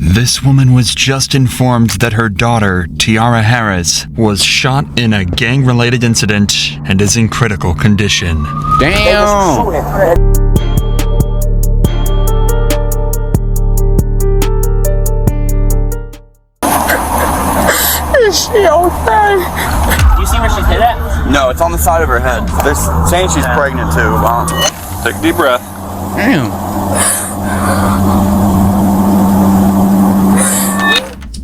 This woman was just informed that her daughter, Tiara Harris, was shot in a gang-related incident and is in critical condition. Damn! Is she okay? You see where she's hit at? No, it's on the side of her head. They're saying she's pregnant too. Take a deep breath. Damn.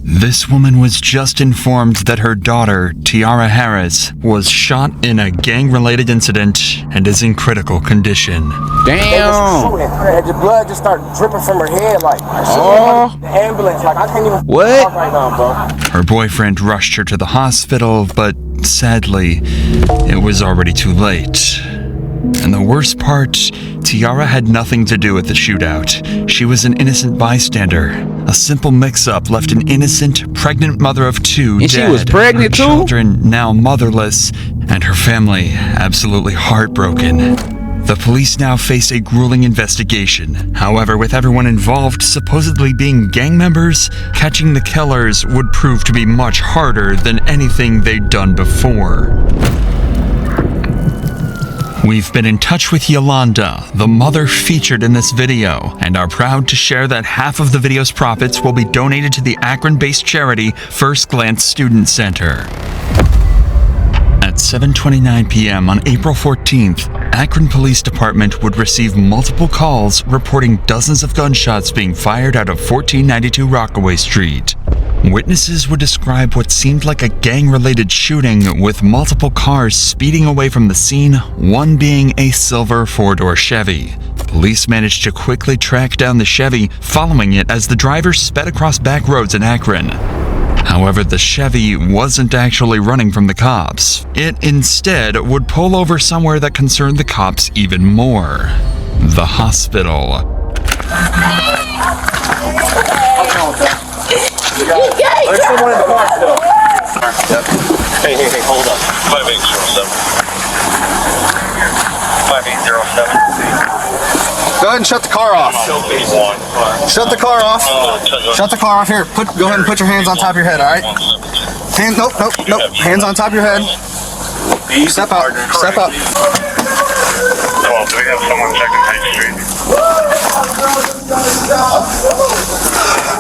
This woman was just informed that her daughter, Tiara Harris, was shot in a gang-related incident and is in critical condition. Damn. The blood just started dripping from her head, like, Oh. the ambulance, like, I can't even What? talk right now, bro. Her boyfriend rushed her to the hospital, but sadly, it was already too late. And the worst part, Tiara had nothing to do with the shootout. She was an innocent bystander. A simple mix-up left an innocent, pregnant mother of two And dead. she was pregnant her too? children now motherless, and her family absolutely heartbroken. The police now face a grueling investigation. However, with everyone involved supposedly being gang members, catching the killers would prove to be much harder than anything they'd done before. We've been in touch with Yolanda, the mother featured in this video, and are proud to share that half of the video's profits will be donated to the Akron-based charity First Glance Student Center. At 7:29 p.m. on April 14th, Akron Police Department would receive multiple calls reporting dozens of gunshots being fired out of 1492 Rockaway Street. Witnesses would describe what seemed like a gang-related shooting with multiple cars speeding away from the scene, one being a silver four-door Chevy. Police managed to quickly track down the Chevy, following it as the driver sped across back roads in Akron. However, the Chevy wasn't actually running from the cops. It instead would pull over somewhere that concerned the cops even more: the hospital. There's someone in the car still. Hey, hold up. 5807. 5807. Go ahead and shut the car off. Shut the car off. Shut the car off here. Go ahead and put your hands on top of your head, alright? Nope. Hands on top of your head. Step up. Step up. Well, do we have someone checking High Street?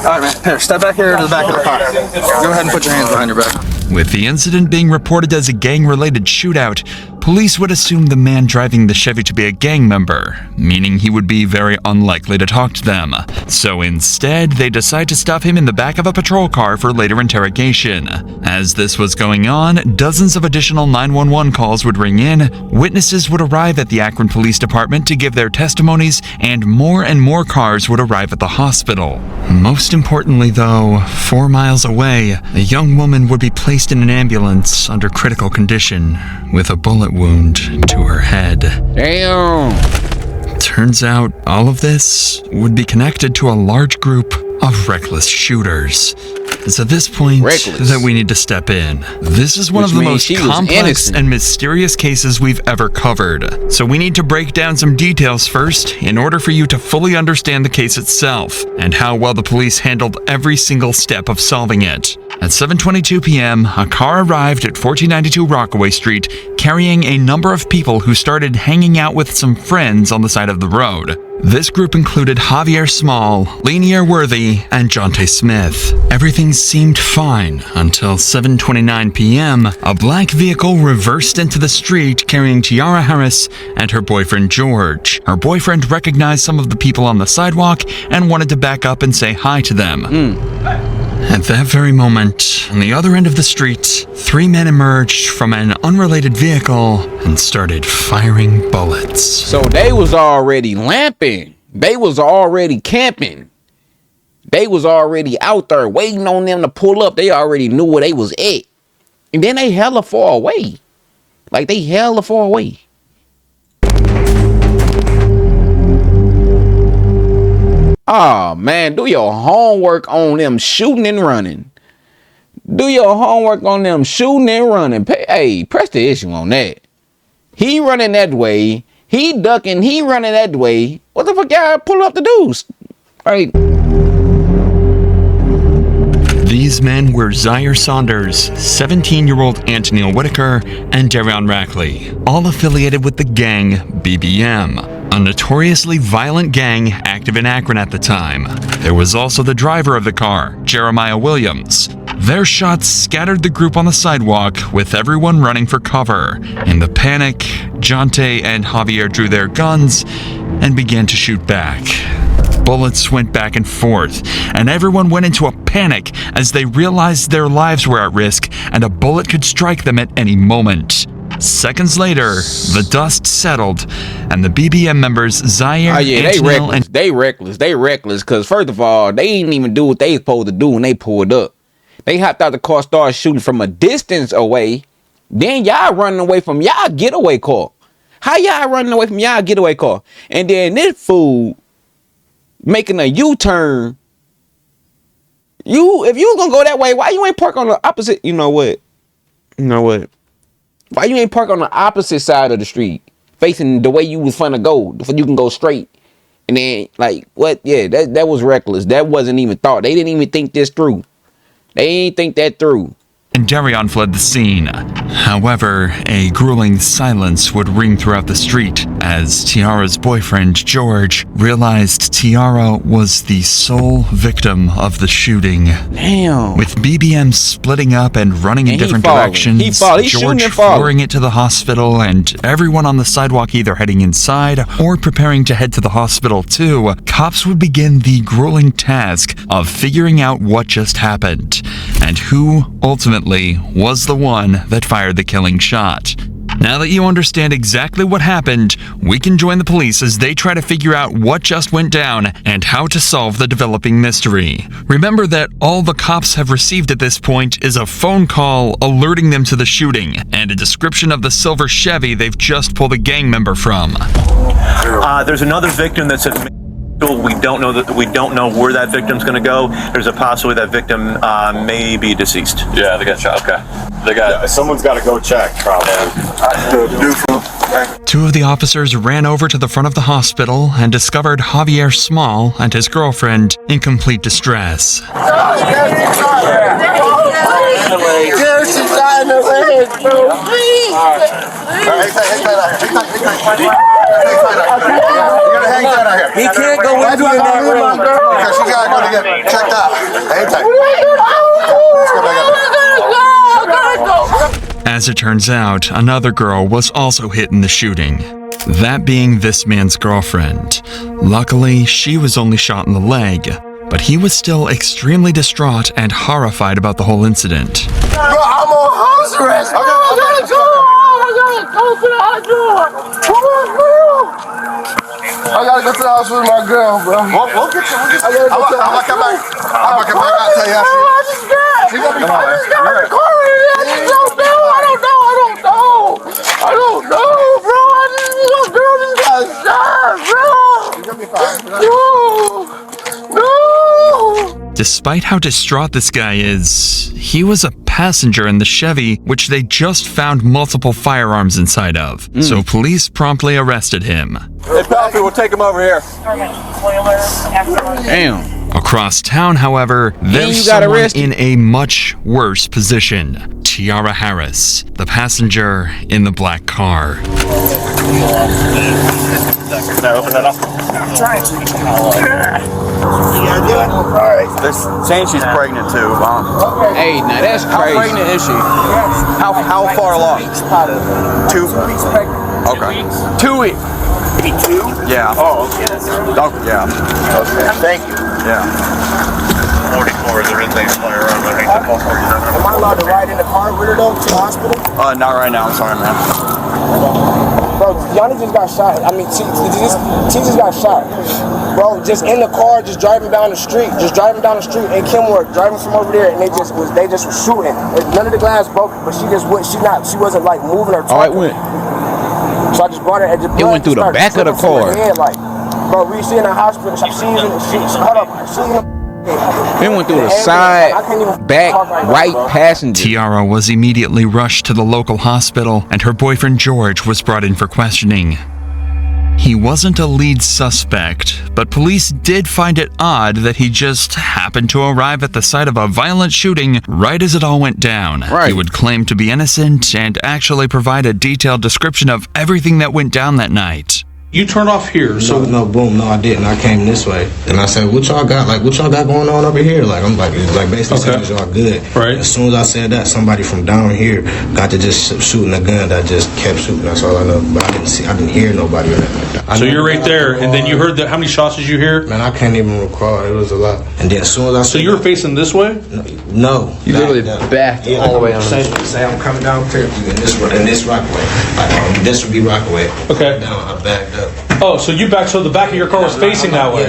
Alright, man. Here, step back here to the back of the car. Go ahead and put your hands behind your back. With the incident being reported as a gang-related shootout, police would assume the man driving the Chevy to be a gang member, meaning he would be very unlikely to talk to them. So instead, they decide to stuff him in the back of a patrol car for later interrogation. As this was going on, dozens of additional 911 calls would ring in, witnesses would arrive at the Akron Police Department to give their testimonies, and more cars would arrive at the hospital. Most importantly though, 4 miles away, a young woman would be placed in an ambulance under critical condition, with a bullet wound to her head. Damn. Turns out all of this would be connected to a large group of reckless shooters. It's at this point that we need to step in. This is one of the most complex and mysterious cases we've ever covered. So we need to break down some details first in order for you to fully understand the case itself and how well the police handled every single step of solving it. At 7:22 p.m., a car arrived at 1492 Rockaway Street carrying a number of people who started hanging out with some friends on the side of the road. This group included Javier Small, Lanier Worthy, and Jonte Smith. Everything seemed fine until 7:29 p.m., a black vehicle reversed into the street carrying Tiara Harris and her boyfriend George. Her boyfriend recognized some of the people on the sidewalk and wanted to back up and say hi to them. At that very moment, on the other end of the street, 3 men emerged from an unrelated vehicle and started firing bullets. So they was already lamping. They was already camping. They was already out there waiting on them to pull up. They already knew where they was at. And then they hella far away. Like they hella far away. Oh man, do your homework on them shooting and running. Do your homework on them shooting and running. Hey, press the issue on that. He running that way. He ducking. He running that way. What the fuck y'all pull up the dudes? Right. These men were Zaire Saunders, 17-year-old Antonil Whitaker, and Darion Rackley, all affiliated with the gang BBM, a notoriously violent gang active in Akron at the time. There was also the driver of the car, Jeremiah Williams. Their shots scattered the group on the sidewalk, with everyone running for cover. In the panic, Jonte and Javier drew their guns and began to shoot back. Bullets went back and forth, and everyone went into a panic as they realized their lives were at risk and a bullet could strike them at any moment. Seconds later, the dust settled, and the BBM members Zaire, Antonil, and they reckless, because first of all, they didn't even do what they supposed to do when they pulled up. They hopped out the car, started shooting from a distance away. Then y'all running away from y'all getaway car. How y'all running away from y'all getaway car? And then this fool making a U-turn. If you gonna go that way, why you ain't park on the opposite? You know what? Why you ain't park on the opposite side of the street, facing the way you was finna go, so you can go straight? And then, like, what? Yeah, that was reckless. That wasn't even thought. They didn't even think this through. They ain't think that through. And Darion fled the scene. However, a grueling silence would ring throughout the street as Tiara's boyfriend, George, realized Tiara was the sole victim of the shooting. Damn. With BBM splitting up and running in different directions, George flooring it to the hospital, and everyone on the sidewalk either heading inside or preparing to head to the hospital too, cops would begin the grueling task of figuring out what just happened and who ultimately was the one that fired the killing shot. Now that you understand exactly what happened, we can join the police as they try to figure out what just went down and how to solve the developing mystery. Remember that all the cops have received at this point is a phone call alerting them to the shooting and a description of the silver Chevy they've just pulled a gang member from. There's another victim that's at we don't know where that victim's going to go. There's a possibility that victim may be deceased. Yeah, they got shot. Okay. Someone's got to go check, probably. Two of the officers ran over to the front of the hospital and discovered Javier Small and his girlfriend in complete distress. He can't go with you in that room. Because she's got to go to get checked out. Hang tight. As it turns out, another girl was also hit in the shooting. That being this man's girlfriend. Luckily, she was only shot in the leg, but he was still extremely distraught and horrified about the whole incident. Bro, I'm on house arrest. I gotta go. I gotta go to the house with my girl, bro. We'll get you. I'm gonna come back. I'll tell you after. I just got the car. I don't know, bro. This girl just got shot, bro. You're gonna be fine. No. Despite how distraught this guy is, he was a passenger in the Chevy, which they just found multiple firearms inside of. So police promptly arrested him. Hey, Pappy, we'll take him over here. Damn. Across town, however, there's someone in a much worse position. Tiara Harris, the passenger in the black car. Can I open that up? I'm trying to. They're saying she's pregnant too, Mom. Hey, now that's crazy. How pregnant is she? How far along? 2 weeks pregnant. Okay. 2 weeks. Maybe 2? Yeah. Oh, okay. Yeah. Okay. Thank you. Yeah. 44 is everything firearm. I think the phone Am I allowed to ride in the car with her though to the hospital? Not right now. I'm sorry, man. Bro, Yanni just got shot. I mean, T just got shot. Bro, just in the car, just driving down the street. And Kenworth driving from over there, and they just was shooting. None of the glass broke, but she wasn't like moving her. Oh, it went. So I just brought her. And it went through the back of the car. Like, bro, we see in the hospital. It went through the side, back, right passenger. Tiara was immediately rushed to the local hospital, and her boyfriend George was brought in for questioning. He wasn't a lead suspect, but police did find it odd that he just happened to arrive at the site of a violent shooting right as it all went down. Right. He would claim to be innocent and actually provide a detailed description of everything that went down that night. You turned off here, so no, boom, no, I didn't. I came this way, and I said, "What y'all got? Like, what y'all got going on over here?" Like, I'm like basically saying, "Is y'all good?" Right. As soon as I said that, somebody from down here got to just shooting a gun that just kept shooting. That's all I know. But I didn't hear nobody or nothing like that. So you're right there, and then you heard that. How many shots did you hear? Man, I can't even recall. It was a lot. And then as soon as I So you were facing this way? No, You literally backed all the way on. Say I'm coming down Fairview in this Rockaway. This would be Rockaway. Okay. Down, I backed up. Oh, so you back? So the back of your car was facing that way?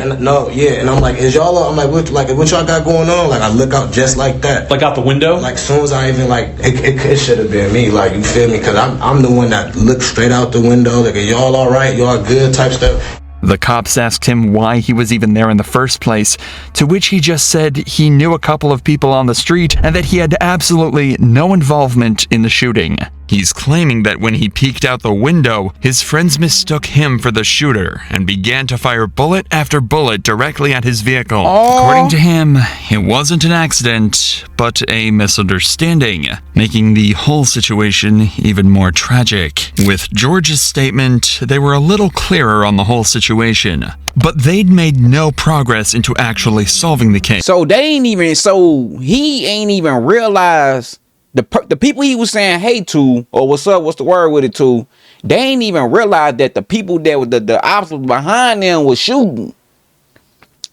Yeah, and I'm like, is y'all? I'm like, what y'all got going on? Like, I look out just like that. Like out the window? Like, as soon as I even it should have been me. Like, you feel me? Because I'm the one that looked straight out the window. Like, are y'all all right? Y'all good? Type stuff. The cops asked him why he was even there in the first place, to which he just said he knew a couple of people on the street and that he had absolutely no involvement in the shooting. He's claiming that when he peeked out the window, his friends mistook him for the shooter and began to fire bullet after bullet directly at his vehicle. According to him, it wasn't an accident, but a misunderstanding, making the whole situation even more tragic. With George's statement, they were a little clearer on the whole situation, but they'd made no progress into actually solving the case. So he ain't even realized the people he was saying hey to, or what's the word with it to, they ain't even realized that the people that were the officers behind them was shooting.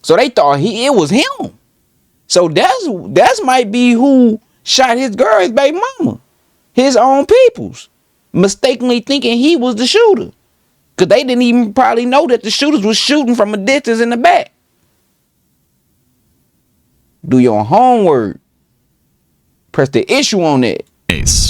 So they thought it was him. So that's might be who shot his girl, his baby mama, his own peoples, mistakenly thinking he was the shooter. Cause they didn't even probably know that the shooters was shooting from a distance in the back. Do your homework. Press the issue on it.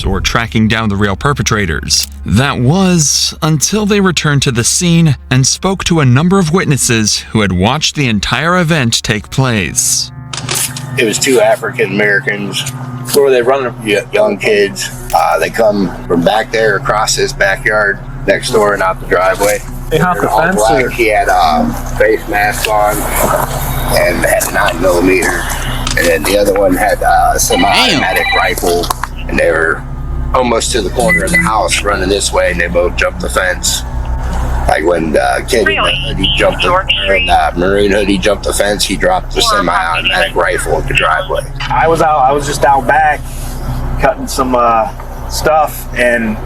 Or tracking down the real perpetrators. That was until they returned to the scene and spoke to a number of witnesses who had watched the entire event take place. It was two African Americans. Where were they running? Young kids. They come from back there across this backyard next door and out the driveway. They hopped the All fence. black. He had a face mask on and had a 9mm. And then the other one had a semi-automatic rifle, and they were almost to the corner of the house running this way, and they both jumped the fence. Like when the kid in the hoodie jumped the maroon hoodie jumped the fence, he dropped the semi-automatic rifle at the driveway. I was just out back cutting some stuff, and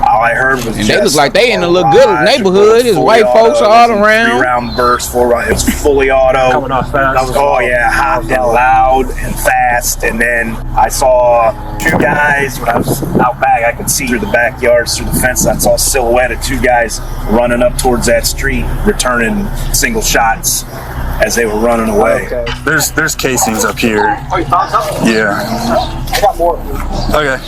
all I heard was and they look like they in a little good neighborhood. There's white folks all around. 3-round burst, 4-round. It's fully auto. Coming off fast. Oh yeah, hot and loud and fast. And then I saw two guys when I was out back. I could see through the backyards, through the fence. I saw a silhouette of two guys running up towards that street, returning single shots as they were running away. Okay. There's casings up here. Oh, you found something? Yeah. I got more. Okay.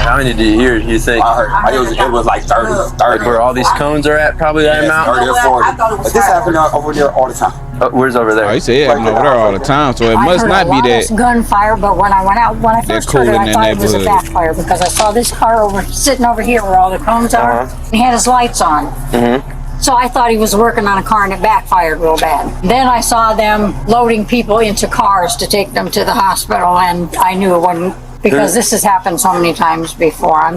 How many do you hear? You think? It was like 30. Like where all these cones are at? Probably that amount. 30 or 40. But this happened over there all the time. Where's over there? Oh, he said it happened over there all the time, so it must not be that. Gunfire, but when I first heard it, I thought it was a backfire because I saw this car sitting over here where all the cones are. He had his lights on. So I thought he was working on a car and it backfired real bad. Then I saw them loading people into cars to take them to the hospital, and I knew it wasn't, because this has happened so many times before. I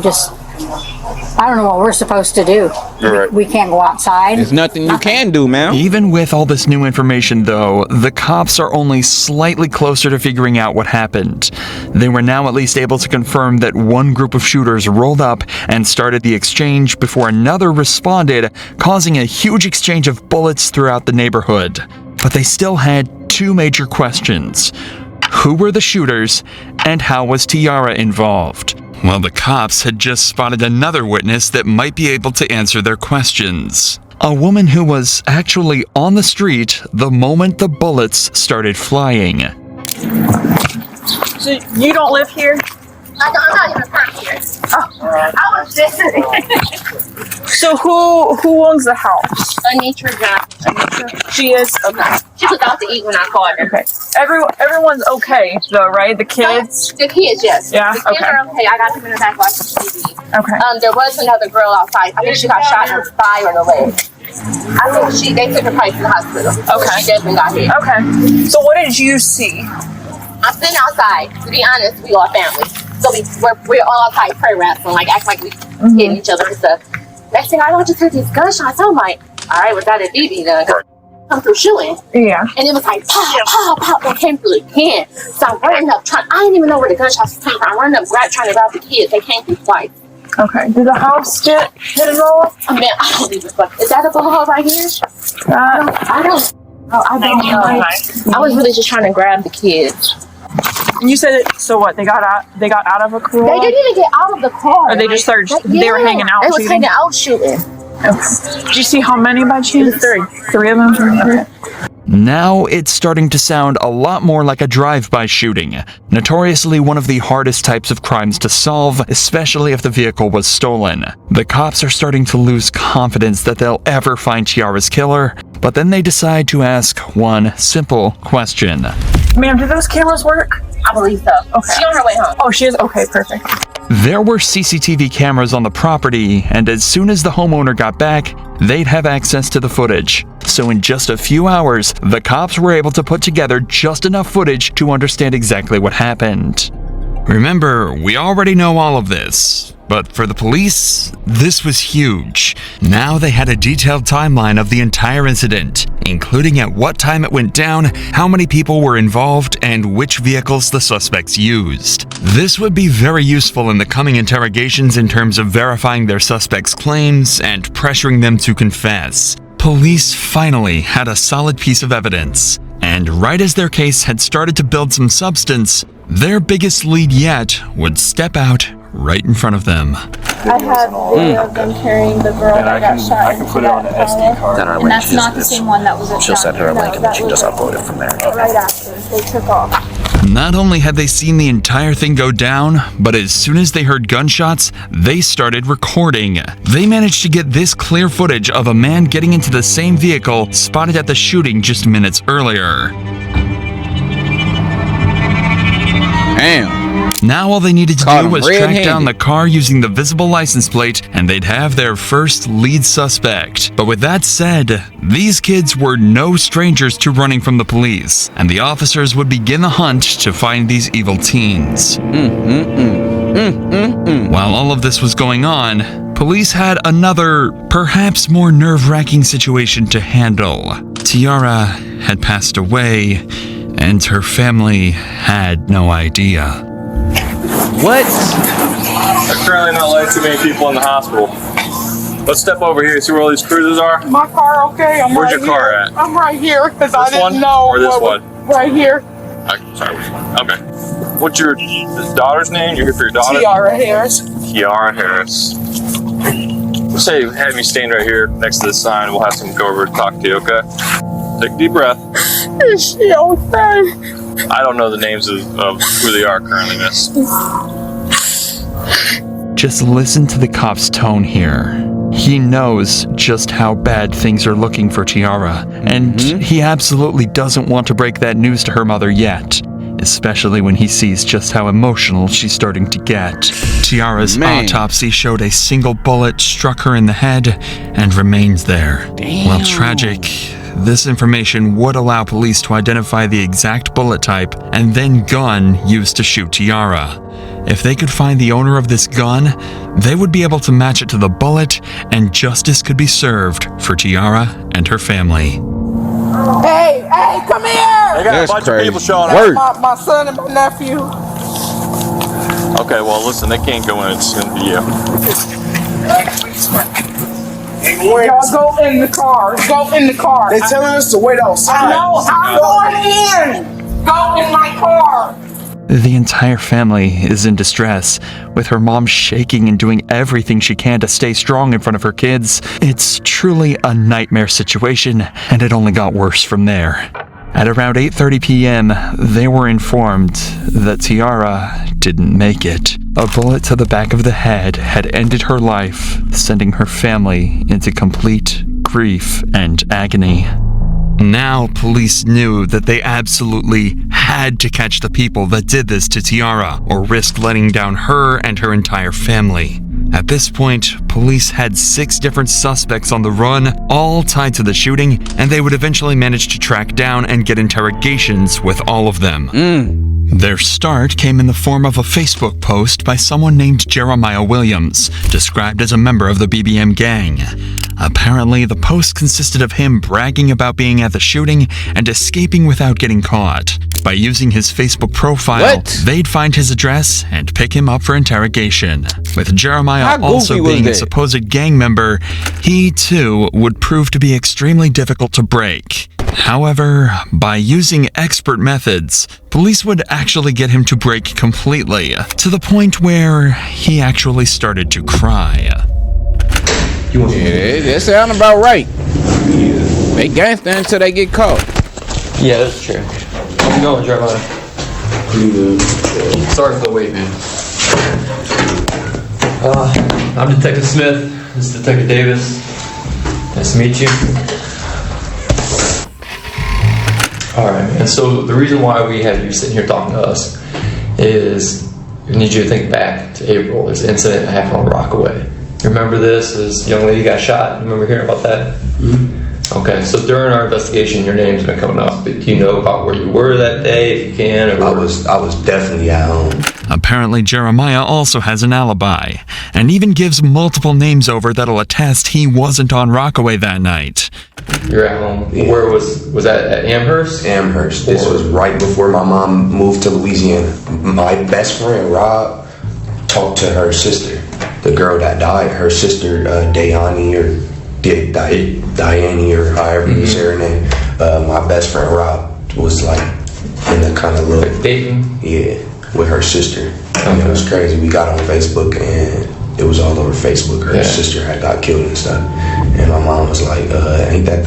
don't know what we're supposed to do. Right. We can't go outside. There's nothing you can do, man. Even with all this new information, though, the cops are only slightly closer to figuring out what happened. They were now at least able to confirm that one group of shooters rolled up and started the exchange before another responded, causing a huge exchange of bullets throughout the neighborhood. But they still had two major questions. Who were the shooters, and how was Tiara involved? Well, the cops had just spotted another witness that might be able to answer their questions. A woman who was actually on the street the moment the bullets started flying. So you don't live here? I'm not even from here. Oh. I was just. So who owns the house? Anitra Johnson. Anitra? She is? Okay. She was out to eat when I called her. Okay. Everyone's okay though, right? The kids? The kids, yes. Yeah? The kids are okay. I got them in the back watching TV. Okay. There was another girl outside. I think she got shot in the thigh or the leg. I think they took her place to the hospital. Okay. She definitely got hit. Okay. So what did you see? I'm sitting outside. To be honest, we all family. So we're all outside prayer wrestling, like act like we hitting each other and stuff. Next thing I know, I just heard these gunshots. I'm like, all right, was that a BB gun? Come through shooting. Yeah. And it was like pow, pow, pow. They came through again. So I'm running up, I didn't even know where the gunshots came from. I'm running up, trying to grab the kids. They came through twice. Okay. Did the house get hit at all? I mean, I don't even fuck. Is that a bullet hole right here? I don't know. I was really just trying to grab the kids. And you said it. So what? They got out. They got out of a car. They didn't even get out of the car. Or they just started. They were hanging out. They was shooting? hanging out shooting. Okay. Did you see how many by chance? Three of them. Okay. Now it's starting to sound a lot more like a drive-by shooting, notoriously one of the hardest types of crimes to solve, especially if the vehicle was stolen. The cops are starting to lose confidence that they'll ever find Tiara's killer, but then they decide to ask one simple question. Ma'am, do those cameras work? I believe so. Okay. She's on her way home. Oh, she is? Okay, perfect. There were CCTV cameras on the property, and as soon as the homeowner got back, they'd have access to the footage. So in just a few hours, the cops were able to put together just enough footage to understand exactly what happened. Remember, we already know all of this, but for the police, this was huge. Now they had a detailed timeline of the entire incident, including at what time it went down, how many people were involved, and which vehicles the suspects used. This would be very useful in the coming interrogations in terms of verifying their suspects' claims and pressuring them to confess. Police finally had a solid piece of evidence, and right as their case had started to build some substance, their biggest lead yet would step out right in front of them. I have video of them carrying the girl that got shot. I can put it on an SD card. And that's not the same one that was at She'll send her a link and then she can just upload it from there. Right after they took off. Not only had they seen the entire thing go down, but as soon as they heard gunshots, they started recording. They managed to get this clear footage of a man getting into the same vehicle spotted at the shooting just minutes earlier. Damn. Now all they needed to do was track red-handed. down the car using the visible license plate, and they'd have their first lead suspect. But with that said, these kids were no strangers to running from the police, and the officers would begin the hunt to find these evil teens. While all of this was going on, police had another, perhaps more nerve-wracking situation to handle. Tiara had passed away, and her family had no idea. What? There's currently not letting too many people in the hospital. Let's step over here and see where all these cruises are. My car, okay? Where's your car at? I'm right here because I This one didn't know. or this one? Right here. Sorry, which one? Okay. What's your daughter's name? You're here for your daughter? Tiara Harris. Kiara Harris. Let's say have you stand right here next to the sign. We'll have someone go over to talk to you, okay? Take a deep breath. Is she okay? I don't know the names of who they are currently, miss. Just listen to the cop's tone here. He knows just how bad things are looking for Tiara, and he absolutely doesn't want to break that news to her mother yet, especially when he sees just how emotional she's starting to get. Tiara's autopsy showed a single bullet struck her in the head and remains there. While tragic, this information would allow police to identify the exact bullet type and then gun used to shoot Tiara. If they could find the owner of this gun, they would be able to match it to the bullet, and justice could be served for Tiara and her family. Hey, come here! They got a bunch of people showing up. My son and my nephew. Okay, well, listen, they can't go in. It's going to be you. Y'all go in the car. Go in the car. They telling us to wait outside. I know. I'm going in. Go in my car. The entire family is in distress, with her mom shaking and doing everything she can to stay strong in front of her kids. It's truly a nightmare situation, and it only got worse from there. At around 8:30 p.m., they were informed that Tiara didn't make it. A bullet to the back of the head had ended her life, sending her family into complete grief and agony. Now, police knew that they absolutely had to catch the people that did this to Tiara, or risk letting down her and her entire family. At this point, police had 6 different suspects on the run, all tied to the shooting, and they would eventually manage to track down and get interrogations with all of them. Their start came in the form of a Facebook post by someone named Jeremiah Williams, described as a member of the BBM gang. Apparently, the post consisted of him bragging about being at the shooting and escaping without getting caught. By using his Facebook profile, they'd find his address and pick him up for interrogation. With Jeremiah also being a supposed gang member, he too would prove to be extremely difficult to break. However, by using expert methods, police would actually get him to break completely, to the point where he actually started to cry. Yeah, that sound about right. They gangster until they get caught. Yeah, that's true. How's it going, Jeremiah? Pretty good. Sorry for the wait, man. I'm Detective Smith. This is Detective Davis. Nice to meet you. Alright, man. So the reason why we have you sitting here talking to us is we need you to think back to April. There's an incident that happened on Rockaway. Remember this? This young lady got shot. Remember hearing about that? Mm-hmm. Okay, so during our investigation, your name's been coming up. Do you know about where you were that day, if you can? Or I was definitely at home. Apparently, Jeremiah also has an alibi, and even gives multiple names over that'll attest he wasn't on Rockaway that night. You're at home. Yeah. Where was that, at Amherst? Amherst. This was right before my mom moved to Louisiana. My best friend, Rob, talked to her sister, the girl that died, her sister, Diane or however you say her name. My best friend Rob was like in the kind of little dating, with her sister. And it was crazy. We got on Facebook and it was all over Facebook. Her sister had got killed and stuff. And my mom was like, "Ain't that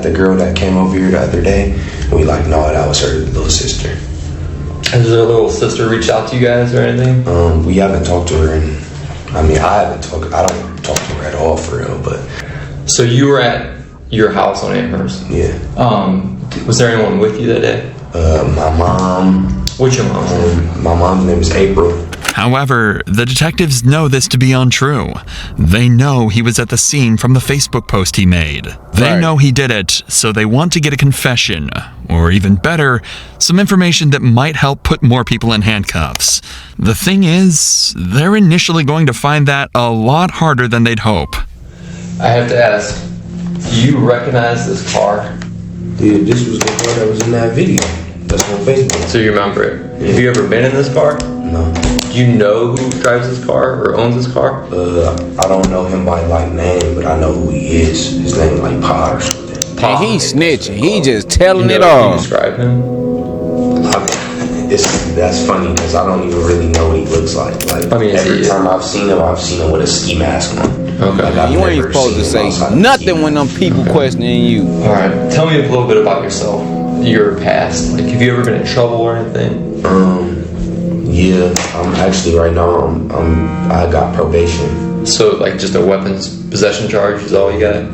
the girl that came over here the other day?" And we like, "No, that was her little sister." Has her little sister reached out to you guys or anything? We haven't talked to her, and I don't talk to her at all for real, but. So you were at your house on Amherst? Yeah. Was there anyone with you that day? My mom. What's your mom's name? My mom's name is April. However, the detectives know this to be untrue. They know he was at the scene from the Facebook post he made. They know he did it, so they want to get a confession, or even better, some information that might help put more people in handcuffs. The thing is, they're initially going to find that a lot harder than they'd hope. I have to ask, do you recognize this car? Yeah, this was the car that was in that video. That's on Facebook. So you remember it? Yeah. Have you ever been in this car? No. Do you know who drives this car or owns this car? I don't know him by like name, but I know who he is. His name like Pa or something. And he snitching. He just telling it all. Can you describe him? That's funny because I don't even really know what he looks like. Every time I've seen him with a ski mask on. Okay. Like, you ain't supposed to say nothing when them people questioning you. All right. Tell me a little bit about yourself, your past. Like, have you ever been in trouble or anything? Yeah. I'm actually right now. I got probation. So like just a weapons possession charge is all you got?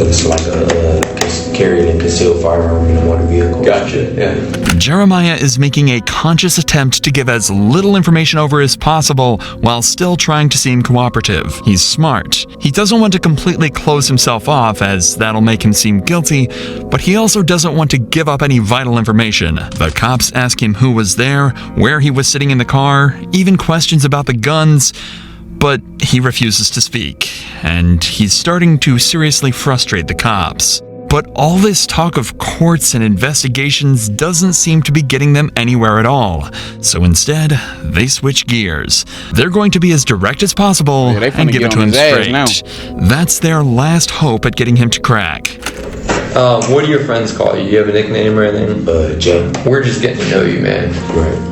It's like carrying a concealed firearm in a motor vehicle. Gotcha, yeah. Jeremiah is making a conscious attempt to give as little information over as possible while still trying to seem cooperative. He's smart. He doesn't want to completely close himself off as that'll make him seem guilty, but he also doesn't want to give up any vital information. The cops ask him who was there, where he was sitting in the car, even questions about the guns, but he refuses to speak, and he's starting to seriously frustrate the cops. But all this talk of courts and investigations doesn't seem to be getting them anywhere at all. So instead, they switch gears. They're going to be as direct as possible and give it to him straight. That's their last hope at getting him to crack. What do your friends call you? Do you have a nickname or anything? Joe. We're just getting to know you, man. Right.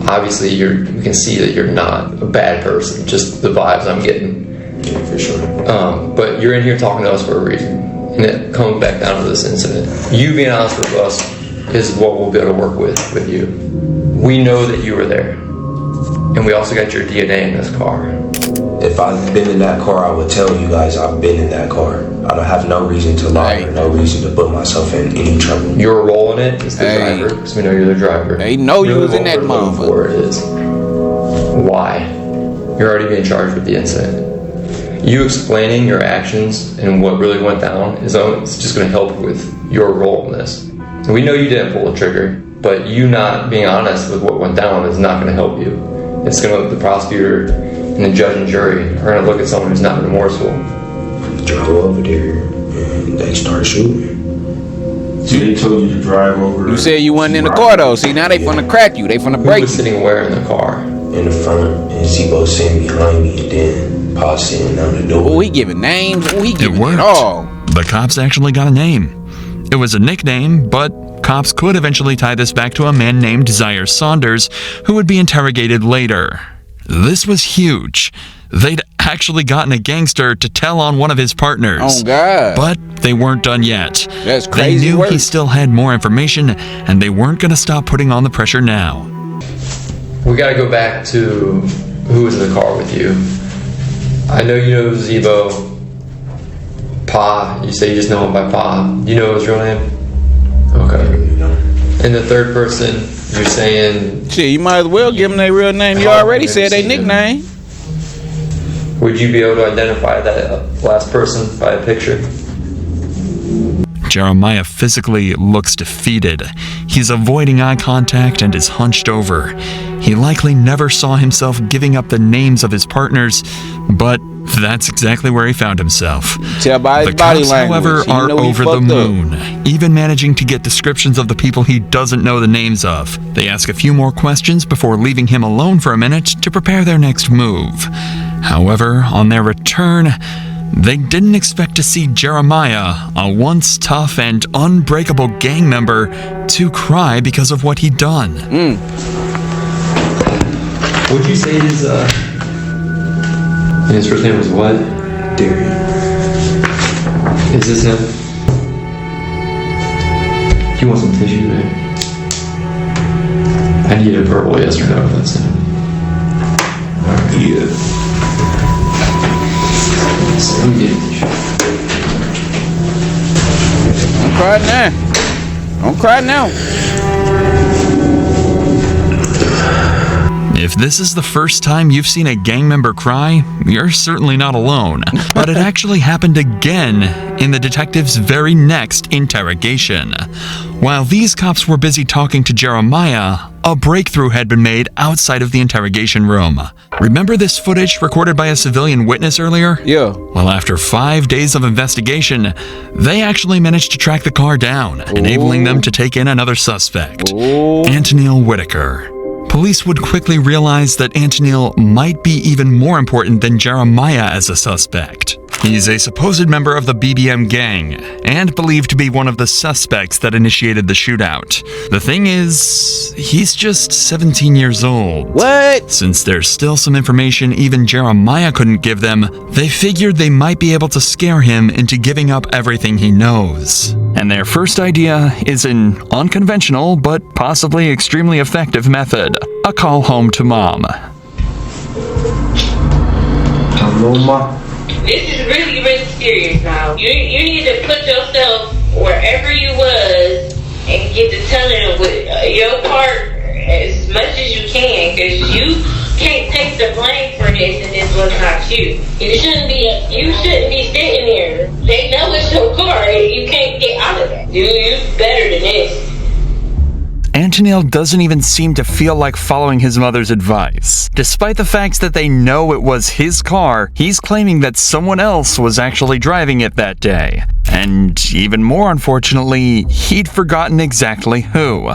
Obviously, we can see that you're not a bad person. Just the vibes I'm getting. Yeah, for sure. But you're in here talking to us for a reason. And it comes back down to this incident. You being honest with us is what we'll be able to work with you. We know that you were there. And we also got your DNA in this car. If I've been in that car, I would tell you guys I've been in that car. I don't have no reason to lie or no reason to put myself in any trouble. Your role in it is the driver, because we know you're the driver. They know you was in that motherfucker. It is. Why? You're already being charged with the incident. You explaining your actions and what really went down is just going to help with your role in this. And we know you didn't pull the trigger, but you not being honest with what went down is not going to help you. It's going to, the prosecutor and the judge and jury are going to look at someone who's not remorseful. Drove over there and they started shooting. So they told you to drive over. You said you wasn't in the car though. See, now they finna crack you. They finna break you. Who was sitting where in the car? In the front, and Zebo sitting behind me, and then Pa sitting on the door. Oh, he giving names. Oh, he giving it all. The cops actually got a name. It was a nickname, but cops could eventually tie this back to a man named Zaire Saunders, who would be interrogated later. This was huge. They'd actually gotten a gangster to tell on one of his partners. Oh, God. But they weren't done yet. That's crazy. They knew work. he still had more information, and they weren't going to stop putting on the pressure now. We got to go back to who was in the car with you. I know you know Zebo. Pa, you say you just know him by Pa. Do you know his real name? Okay. And the third person, you're saying... Shit, you might as well give them their real name. You already said their nickname. Would you be able to identify that last person by a picture? Jeremiah physically looks defeated. He's avoiding eye contact and is hunched over. He likely never saw himself giving up the names of his partners, but that's exactly where he found himself. Tell by his the body cops, language. however, You are know he over the fucked up. moon, even managing to get descriptions of the people he doesn't know the names of. They ask a few more questions before leaving him alone for a minute to prepare their next move. However, on their return, they didn't expect to see Jeremiah, a once tough and unbreakable gang member, to cry because of what he'd done. Would you say his first name was what? Darian. Is this him? Do you want some tissue, man? I need a verbal yes or no if that's him. Yeah. Let me get a tissue. Don't cry now. Don't cry now. If this is the first time you've seen a gang member cry, you're certainly not alone. But it actually happened again in the detective's very next interrogation. While these cops were busy talking to Jeremiah, a breakthrough had been made outside of the interrogation room. Remember this footage recorded by a civilian witness earlier? Yeah. Well, after 5 days of investigation, they actually managed to track the car down, enabling them to take in another suspect, Antonil Whitaker. Police would quickly realize that Antonil might be even more important than Jeremiah as a suspect. He's a supposed member of the BBM gang, and believed to be one of the suspects that initiated the shootout. The thing is, he's just 17 years old. What? Since there's still some information even Jeremiah couldn't give them, they figured they might be able to scare him into giving up everything he knows. And their first idea is an unconventional, but possibly extremely effective method: a call home to mom. Hello, Ma. This is really, really serious now. You need to put yourself wherever you was and get to telling your part as much as you can, because you can't take the blame for this and this was not you. You shouldn't be sitting here. They know it's your car. You can't get out of that. You better than this. Antonil doesn't even seem to feel like following his mother's advice. Despite the fact that they know it was his car, he's claiming that someone else was actually driving it that day. And even more unfortunately, he'd forgotten exactly who.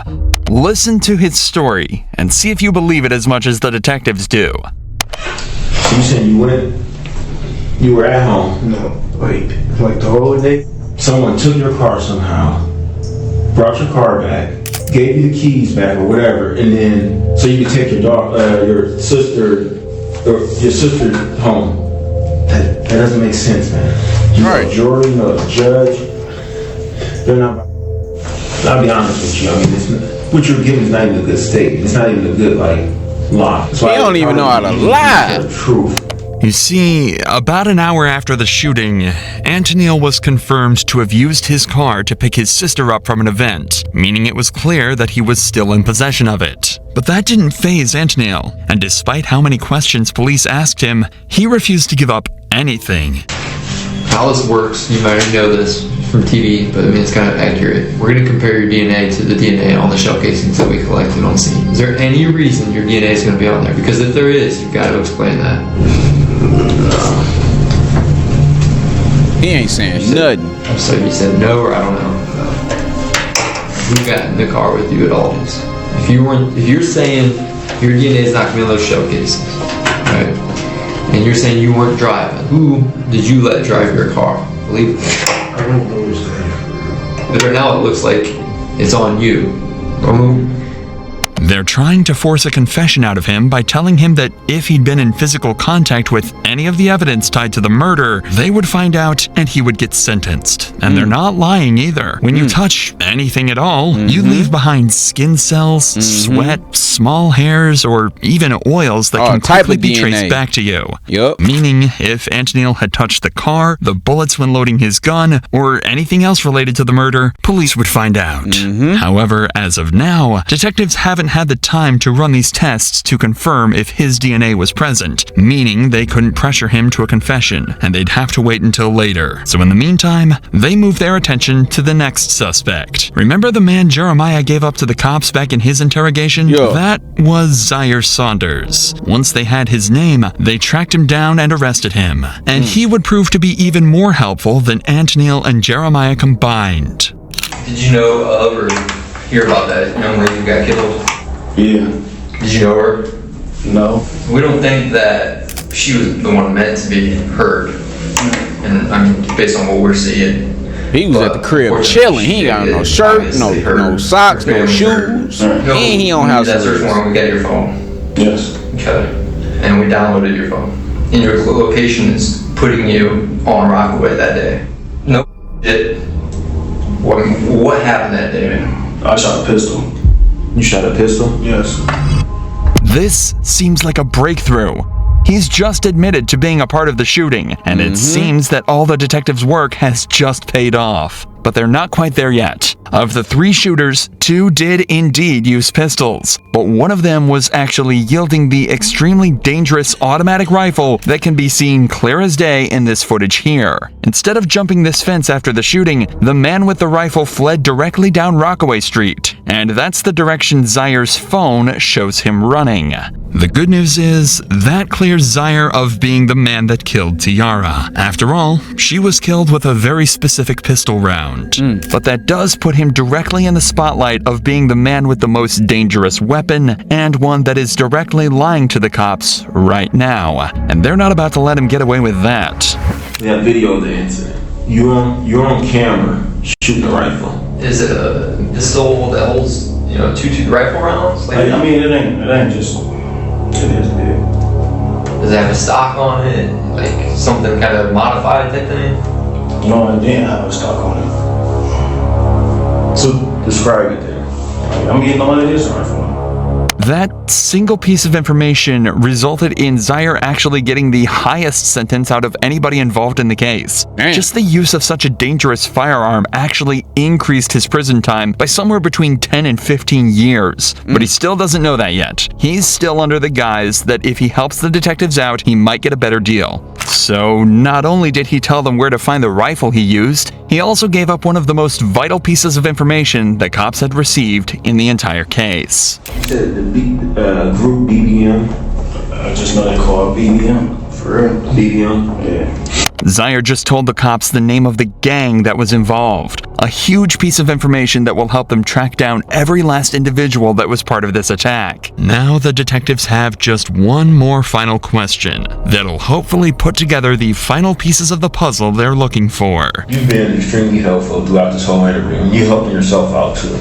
Listen to his story and see if you believe it as much as the detectives do. So you said you were at home? No, wait, like the whole day? Someone took your car somehow, brought your car back, gave you the keys back or whatever, and then so you could take your sister home. That doesn't make sense, man. You know a jury, you know a judge. They're not. I'll be honest with you. I mean, what you're giving is not even a good statement. It's not even a good lie. He don't even know how to lie. The truth. You see, about an hour after the shooting, Antonil was confirmed to have used his car to pick his sister up from an event, meaning it was clear that he was still in possession of it. But that didn't faze Antonil, and despite how many questions police asked him, he refused to give up anything. How this works, you might already know this from TV, but I mean it's kind of accurate. We're going to compare your DNA to the DNA on the shell casings that we collected on scene. Is there any reason your DNA is going to be on there? Because if there is, you've got to explain that. He ain't saying nothing. So you said no, or I don't know. Who got in the car with you at all? If you're saying your DNA is not going to be on those shell casings, right? And you're saying you weren't driving, who did you let drive your car? Believe me. I don't understand. But right now it looks like it's on you. They're trying to force a confession out of him by telling him that if he'd been in physical contact with any of the evidence tied to the murder, they would find out and he would get sentenced. And they're not lying either. When you touch anything at all, you leave behind skin cells, sweat, small hairs, or even oils that can quickly be traced back to you. Meaning, if Antonil had touched the car, the bullets when loading his gun, or anything else related to the murder, police would find out. However, as of now, detectives haven't had the time to run these tests to confirm if his DNA was present, meaning they couldn't pressure him to a confession, and they'd have to wait until later. So in the meantime, they move their attention to the next suspect. Remember the man Jeremiah gave up to the cops back in his interrogation? That was Zaire Saunders. Once they had his name, they tracked him down and arrested him. And he would prove to be even more helpful than Antonil and Jeremiah combined. Did you know of or hear about that young lady who got killed? Yeah. Did you know her? No. We don't think that she was the one meant to be heard. And I mean, based on what we're seeing. He was at the crib chilling. He ain't got no shirt, no socks, no shoes. And he on house arrest. That search warrant, we got your phone. Yes. Okay. And we downloaded your phone. And your location is putting you on Rockaway that day. No shit. What happened that day, man? I shot a pistol. You shot a pistol? Yes. This seems like a breakthrough. He's just admitted to being a part of the shooting, and it seems that all the detectives' work has just paid off. But they're not quite there yet. Of the 3 shooters, 2 did indeed use pistols, but one of them was actually yielding the extremely dangerous automatic rifle that can be seen clear as day in this footage here. Instead of jumping this fence after the shooting, the man with the rifle fled directly down Rockaway Street, and that's the direction Zaire's phone shows him running. The good news is, that clears Zaire of being the man that killed Tiara. After all, she was killed with a very specific pistol round. But that does put him directly in the spotlight of being the man with the most dangerous weapon, and one that is directly lying to the cops right now. And they're not about to let him get away with that. We have video of the incident. You're on camera shooting a rifle. Is it a pistol that holds, 2 rifle rounds? Like, I mean, it ain't just. It is big. Does it have a stock on it? Like something kind of modified type thing? No, it didn't have a stock on it. So describe it then. I'm getting all of this rifle. That single piece of information resulted in Zaire actually getting the highest sentence out of anybody involved in the case. Just the use of such a dangerous firearm actually increased his prison time by somewhere between 10 and 15 years. But he still doesn't know that yet. He's still under the guise that if he helps the detectives out, he might get a better deal. So not only did he tell them where to find the rifle he used, he also gave up one of the most vital pieces of information that cops had received in the entire case. Group BBM. I just know they call it BBM. For real? BBM? Yeah. Zaire just told the cops the name of the gang that was involved. A huge piece of information that will help them track down every last individual that was part of this attack. Now the detectives have just one more final question that'll hopefully put together the final pieces of the puzzle they're looking for. You've been extremely helpful throughout this whole interview, and you're helping yourself out too.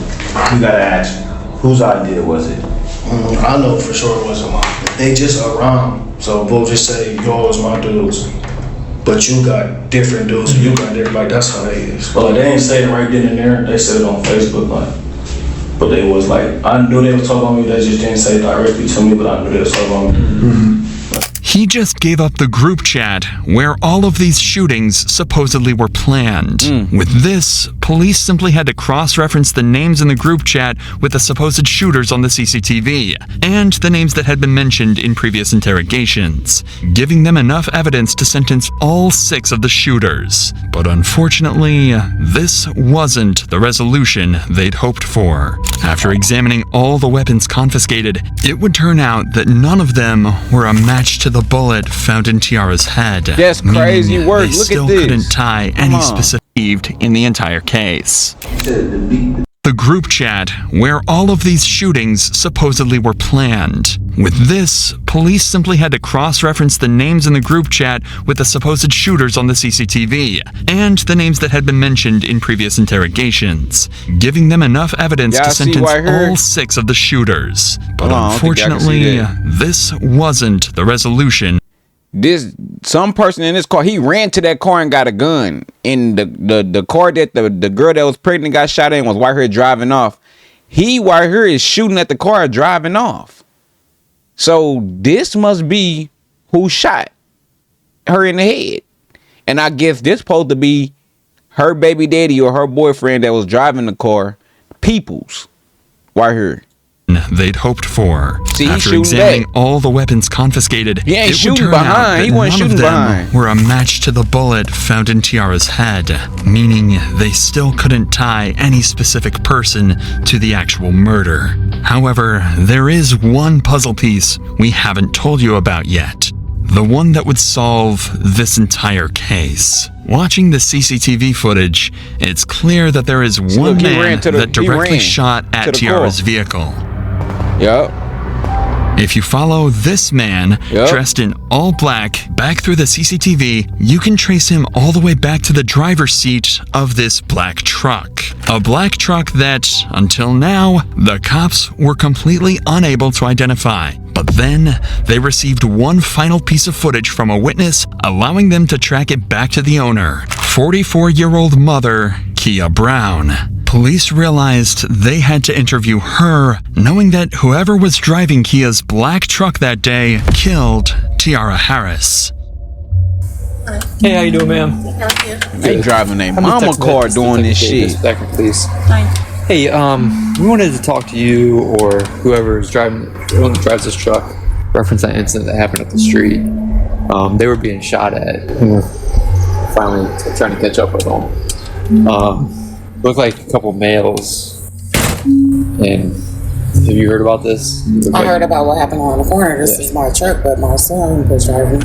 We gotta ask, whose idea was it? I know for sure it wasn't mine. They just around, so we'll just say yours, my dudes. But you got different dudes, you got different, like that's how they is. Well, they didn't say it right then and there. They said it on Facebook, but they was like, I knew they was talking about me. They just didn't say it directly to me, but I knew they was talking about me. He just gave up the group chat where all of these shootings supposedly were planned. With this, police simply had to cross-reference the names in the group chat with the supposed shooters on the CCTV, and the names that had been mentioned in previous interrogations, giving them enough evidence to sentence all 6 of the shooters. But unfortunately, this wasn't the resolution they'd hoped for. After examining all the weapons confiscated, it would turn out that none of them were a match to the bullet found in Tiara's head. That's crazy work. They Look still at this. couldn't tie any specific in the entire case. The group chat where all of these shootings supposedly were planned. With this, police simply had to cross-reference the names in the group chat with the supposed shooters on the CCTV, and the names that had been mentioned in previous interrogations, giving them enough evidence to sentence all 6 of the shooters. But unfortunately, this wasn't the resolution. Some person in this car, he ran to that car and got a gun. In the car that the girl that was pregnant got shot in was right here driving off. He right here is shooting at the car driving off. So this must be who shot her in the head. And I guess this supposed to be her baby daddy or her boyfriend that was driving the car. Peoples. Right here. They'd hoped for. See, after examining all the weapons confiscated, he ain't it would shooting turn behind. out that He wasn't none shooting of them behind. were a match to the bullet found in Tiara's head, meaning they still couldn't tie any specific person to the actual murder. However, there is one puzzle piece we haven't told you about yet. The one that would solve this entire case. Watching the CCTV footage, it's clear that there is one man that directly shot at Tiara's vehicle. Yep. If you follow this man, dressed in all black, back through the CCTV, you can trace him all the way back to the driver's seat of this black truck. A black truck that, until now, the cops were completely unable to identify. But then, they received one final piece of footage from a witness, allowing them to track it back to the owner, 44-year-old mother, Kia Brown. Police realized they had to interview her, knowing that whoever was driving Kia's black truck that day killed Tiara Harris. Hey, how you doing, ma'am? They driving a mama car doing this shit. Please. Hey, we wanted to talk to you or whoever is driving, who drives this truck, reference that incident that happened up the street. They were being shot at, and we're finally trying to catch up with them. Looked like a couple males. And have you heard about this? I heard about what happened on the corner. This is my truck, but my son was driving.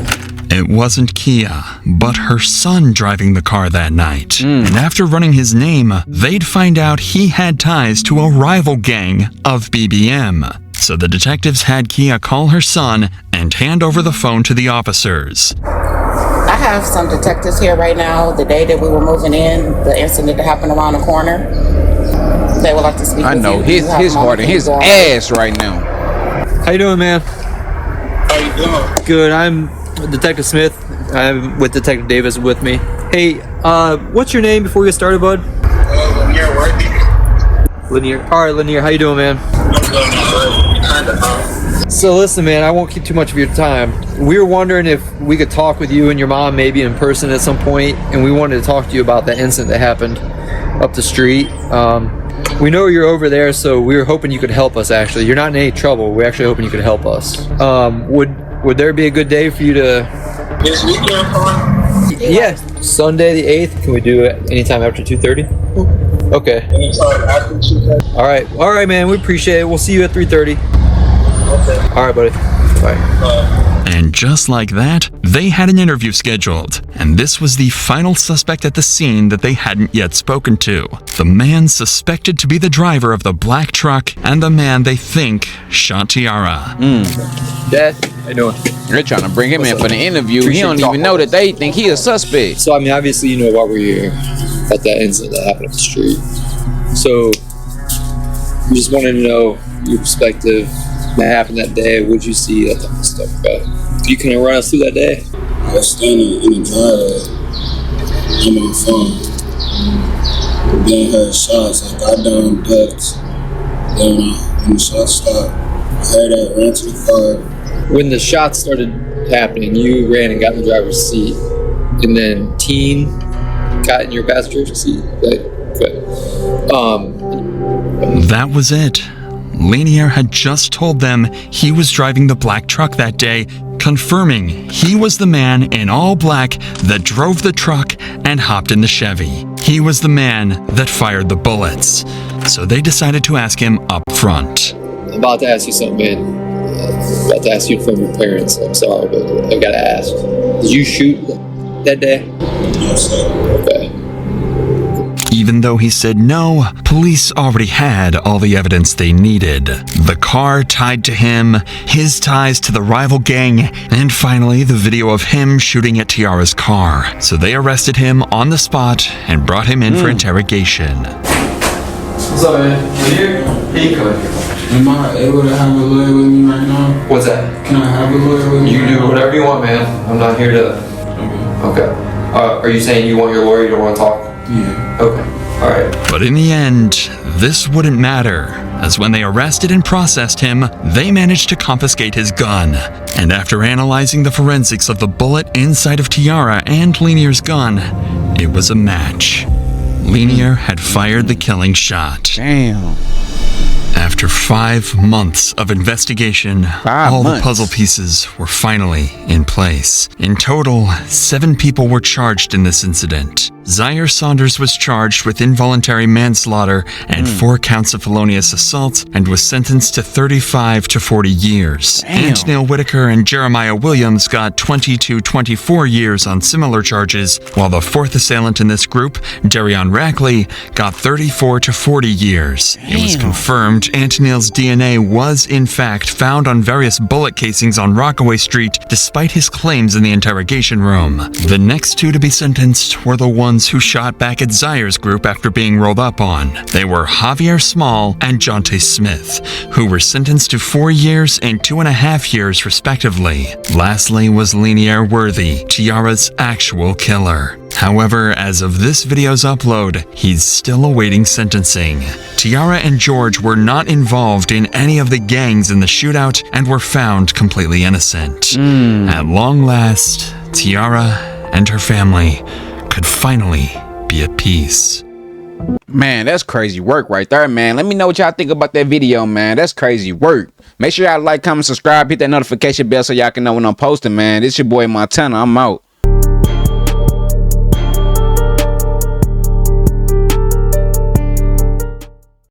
It wasn't Kia, but her son driving the car that night. And after running his name, they'd find out he had ties to a rival gang of BBM. So the detectives had Kia call her son and hand over the phone to the officers. I have some detectives here right now. The day that we were moving in, the incident that happened around the corner, they would like to speak with you. I know his heart in his ass right now. How you doing, man? How you doing? Good. I'm Detective Smith. I'm with Detective Davis with me. Hey, what's your name before we get started, bud? Lanier Worthy. Lanier. All right, Lanier. How you doing, man? So listen, man, I won't keep too much of your time. We were wondering if we could talk with you and your mom maybe in person at some point, and we wanted to talk to you about that incident that happened up the street. We know you're over there, so we were hoping you could help us, actually. You're not in any trouble. We're actually hoping you could help us. Would there be a good day for you to... This weekend, fine? Yeah, Sunday the 8th. Can we do it anytime after 2:30? Okay. Anytime after 2:30? All right, man. We appreciate it. We'll see you at 3:30. Okay. All right, buddy. Bye. And just like that, they had an interview scheduled, and this was the final suspect at the scene that they hadn't yet spoken to. The man suspected to be the driver of the black truck and the man they think shot Tiara. Dad, how you doing? They're trying to bring him in for the interview. He don't even know that they think he a suspect. So, I mean, obviously, you know why we're here at that incident that happened up the street. So, we just wanted to know your perspective. That happened that day. What'd you see? That type of stuff. You can run us through that day? I was standing in the driveway on my phone. Then heard shots. I got down, ducked. Then when the shots stopped, I heard that, ran to the car. When the shots started happening, you ran and got in the driver's seat, and then Teen got in your passenger seat. That was it. Lanier had just told them he was driving the black truck that day, confirming he was the man in all black that drove the truck and hopped in the Chevy. He was the man that fired the bullets. So they decided to ask him up front. I'm about to ask you something, man. I'm about to ask you from your parents. I'm sorry, but I've got to ask. Did you shoot that day? Yes, sir. Okay. Even though he said no, police already had all the evidence they needed. The car tied to him, his ties to the rival gang, and finally the video of him shooting at Tiara's car. So they arrested him on the spot and brought him in for interrogation. What's up, man? Here you come here. Am I able to have a lawyer with me right now? What's that? Can I have a lawyer with me? You can do whatever you want, man. I'm not here to... Okay. Are you saying you want your lawyer? You don't want to talk? Yeah. Okay. All right. But in the end, this wouldn't matter, as when they arrested and processed him, they managed to confiscate his gun. And after analyzing the forensics of the bullet inside of Tiara and Lanier's gun, it was a match. Lanier had fired the killing shot. Damn. After 5 months of investigation, the puzzle pieces were finally in place. In total, 7 people were charged in this incident. Zaire Saunders was charged with involuntary manslaughter and 4 counts of felonious assault and was sentenced to 35 to 40 years. Antoniel Whitaker and Jeremiah Williams got 20 to 24 years on similar charges, while the 4th assailant in this group, Darion Rackley, got 34 to 40 years. It was confirmed Antoniel's DNA was in fact found on various bullet casings on Rockaway Street, despite his claims in the interrogation room. The next 2 to be sentenced were the ones who shot back at Zaire's group after being rolled up on. They were Javier Small and Jonte Smith, who were sentenced to 4 years and 2.5 years respectively. Lastly was Lanier Worthy, Tiara's actual killer. However, as of this video's upload, he's still awaiting sentencing. Tiara and George were not involved in any of the gangs in the shootout and were found completely innocent. At long last, Tiara and her family could finally be at peace. Man, that's crazy work right there, man. Let me know what y'all think about that video, man. That's crazy work. Make sure y'all like, comment, subscribe, hit that notification bell so y'all can know when I'm posting, man. This your boy Montana. I'm out.